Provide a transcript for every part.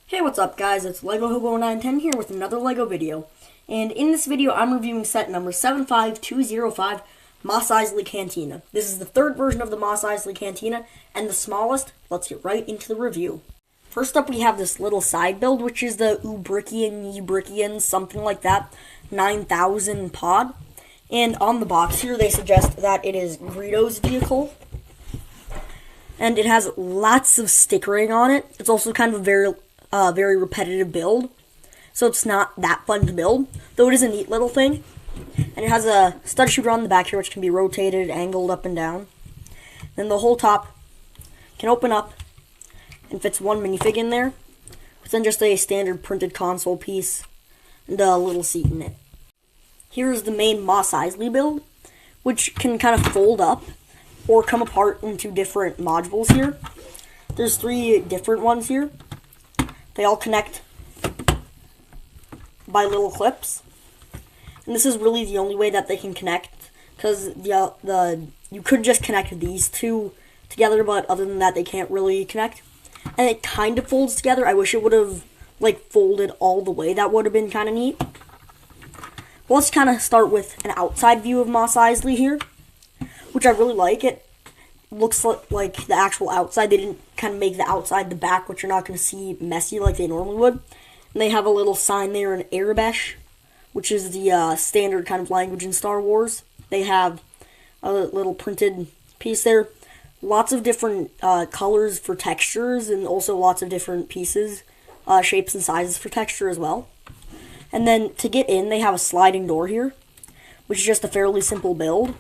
Hey, what's up guys, it's Lego Hobo 910 here with another Lego video. And in this video, I'm reviewing set number 75205, Mos Eisley Cantina. This is the third version of the Mos Eisley Cantina, and the smallest. Let's get right into the review. First up, we have this little side build, which is the Ubrickian, something like that, 9000 pod. And on the box here, they suggest that it is Greedo's vehicle. And it has lots of stickering on it. It's also kind of a very repetitive build, so it's not that fun to build, though it is a neat little thing. And it has a stud shooter on the back here, which can be rotated, angled up and down. Then the whole top can open up and fits one minifig in there, but then just a standard printed console piece and a little seat in it. Here's the main Mos Eisley build, which can kind of fold up or come apart into different modules here. There's 3 different ones here. They all connect by little clips, and this is really the only way that they can connect, because you could just connect these two together, but other than that, they can't really connect. And it kind of folds together. I wish it would have folded all the way. That would have been kind of neat. But let's kind of start with an outside view of Mos Eisley here, which I really like. It looks like the actual outside. They didn't kind of make the outside the back, which you're not going to see messy like they normally would. And they have a little sign there in Arabic, which is the standard kind of language in Star Wars. They have a little printed piece there. Lots of different colors for textures, and also lots of different pieces, shapes and sizes for texture as well. And then to get in, they have a sliding door here, which is just a fairly simple build.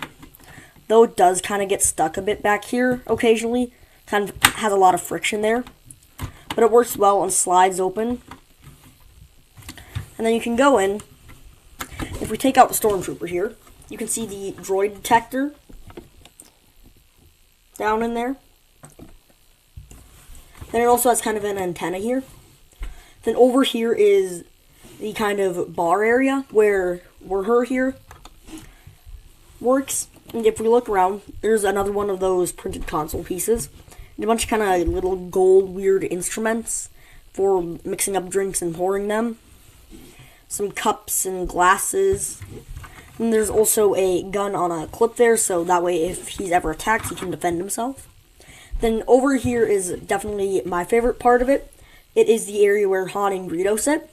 Though it does kind of get stuck a bit back here occasionally. Kind of has a lot of friction there. But it works well and slides open. And then you can go in. If we take out the Stormtrooper here, you can see the droid detector down in there. Then it also has kind of an antenna here. Then over here is the kind of bar area where her here works. And if we look around, there's another one of those printed console pieces. And a bunch of kind of little gold weird instruments for mixing up drinks and pouring them. Some cups and glasses. And there's also a gun on a clip there, so that way if he's ever attacked, he can defend himself. Then over here is definitely my favorite part of it. It is the area where Han and Greedo sit.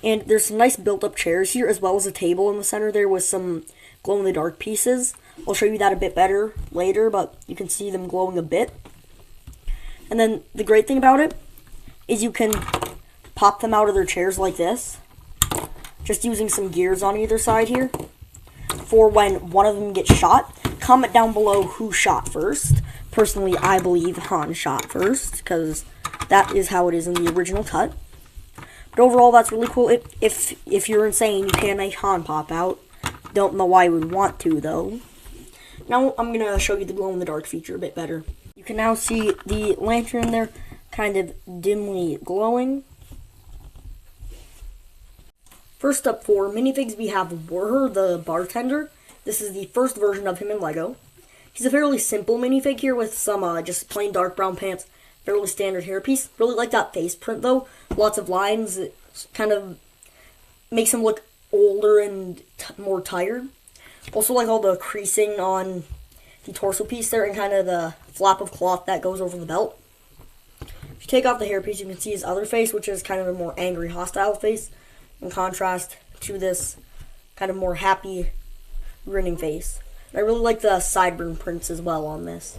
And there's some nice built-up chairs here, as well as a table in the center there with some glow-in-the-dark pieces. I'll show you that a bit better later, but you can see them glowing a bit. And then the great thing about it is you can pop them out of their chairs like this, just using some gears on either side here. For when one of them gets shot, comment down below who shot first. Personally, I believe Han shot first, because that is how it is in the original cut. But overall, that's really cool. If you're insane, you can make Han pop out. Don't know why you would want to, though. Now I'm going to show you the glow-in-the-dark feature a bit better. You can now see the lantern there kind of dimly glowing. First up for minifigs, we have Warher, the bartender. This is the first version of him in Lego. He's a fairly simple minifig here with some just plain dark brown pants, fairly standard hairpiece. Really like that face print, though. Lots of lines. It kind of makes him look older and more tired. Also like all the creasing on the torso piece there and kind of the flap of cloth that goes over the belt. If you take off the hairpiece, you can see his other face, which is kind of a more angry, hostile face, in contrast to this kind of more happy, grinning face. And I really like the sideburn prints as well on this.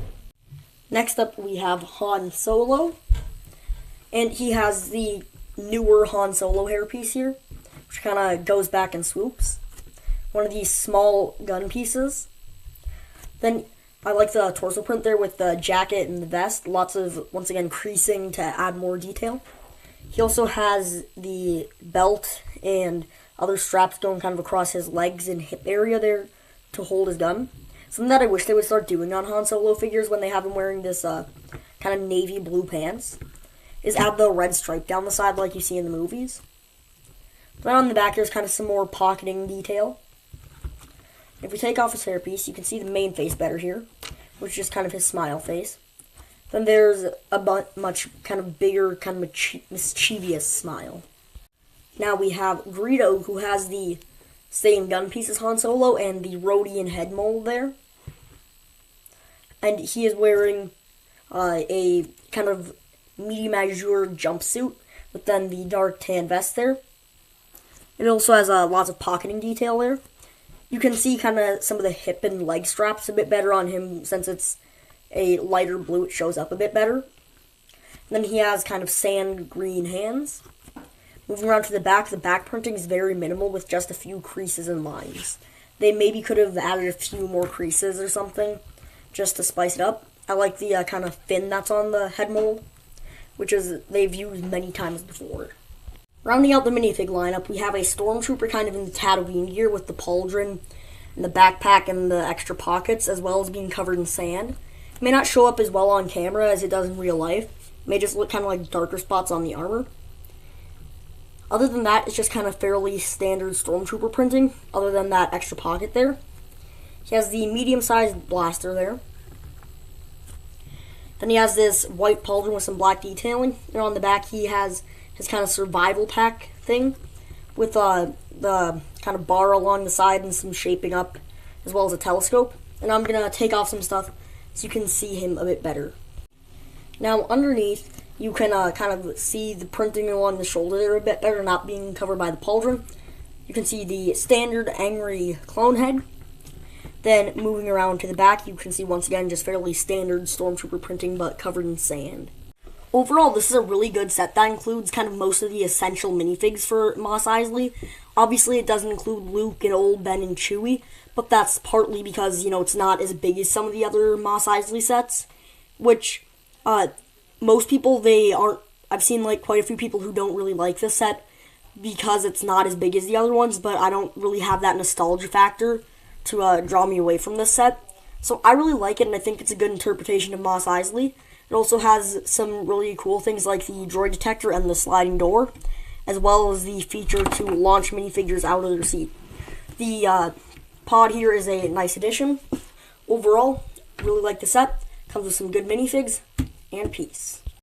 Next up, we have Han Solo, and he has the newer Han Solo hairpiece here, which kind of goes back and swoops. One of these small gun pieces. Then I like the torso print there with the jacket and the vest. Lots of, once again, creasing to add more detail. He also has the belt and other straps going kind of across his legs and hip area there to hold his gun. Something that I wish they would start doing on Han Solo figures when they have him wearing this kind of navy blue pants is add the red stripe down the side like you see in the movies. Then on the back there's kind of some more pocketing detail. If we take off his hairpiece, you can see the main face better here, which is just kind of his smile face. Then there's a much kind of bigger, kind of mischievous smile. Now we have Greedo, who has the same gun piece as Han Solo and the Rhodian head mold there. And he is wearing a kind of medium azure jumpsuit with then the dark tan vest there. It also has lots of pocketing detail there. You can see kind of some of the hip and leg straps a bit better on him since it's a lighter blue. It shows up a bit better. And then he has kind of sand green hands. Moving around to the back printing is very minimal with just a few creases and lines. They maybe could have added a few more creases or something just to spice it up. I like the kind of fin that's on the head mold, which is they've used many times before. Rounding out the minifig lineup, we have a Stormtrooper kind of in the Tatooine gear with the pauldron and the backpack and the extra pockets, as well as being covered in sand. It may not show up as well on camera as it does in real life. It may just look kind of like darker spots on the armor. Other than that, it's just kind of fairly standard Stormtrooper printing, other than that extra pocket there. He has the medium-sized blaster there. Then he has this white pauldron with some black detailing. And on the back, he has his kind of survival pack thing with the kind of bar along the side and some shaping up, as well as a telescope. And I'm going to take off some stuff so you can see him a bit better. Now, underneath, you can kind of see the printing along the shoulder there a bit better, not being covered by the pauldron. You can see the standard angry clone head. Then, moving around to the back, you can see once again just fairly standard Stormtrooper printing, but covered in sand. Overall, this is a really good set that includes kind of most of the essential minifigs for Mos Eisley. Obviously, it doesn't include Luke and Old Ben and Chewie, but that's partly because, it's not as big as some of the other Mos Eisley sets, which, most people, I've seen, quite a few people who don't really like this set because it's not as big as the other ones, but I don't really have that nostalgia factor to draw me away from this set. So I really like it, and I think it's a good interpretation of Mos Eisley. It also has some really cool things like the droid detector and the sliding door, as well as the feature to launch minifigures out of their seat. The pod here is a nice addition. Overall, really like the set. Comes with some good minifigs, and peace.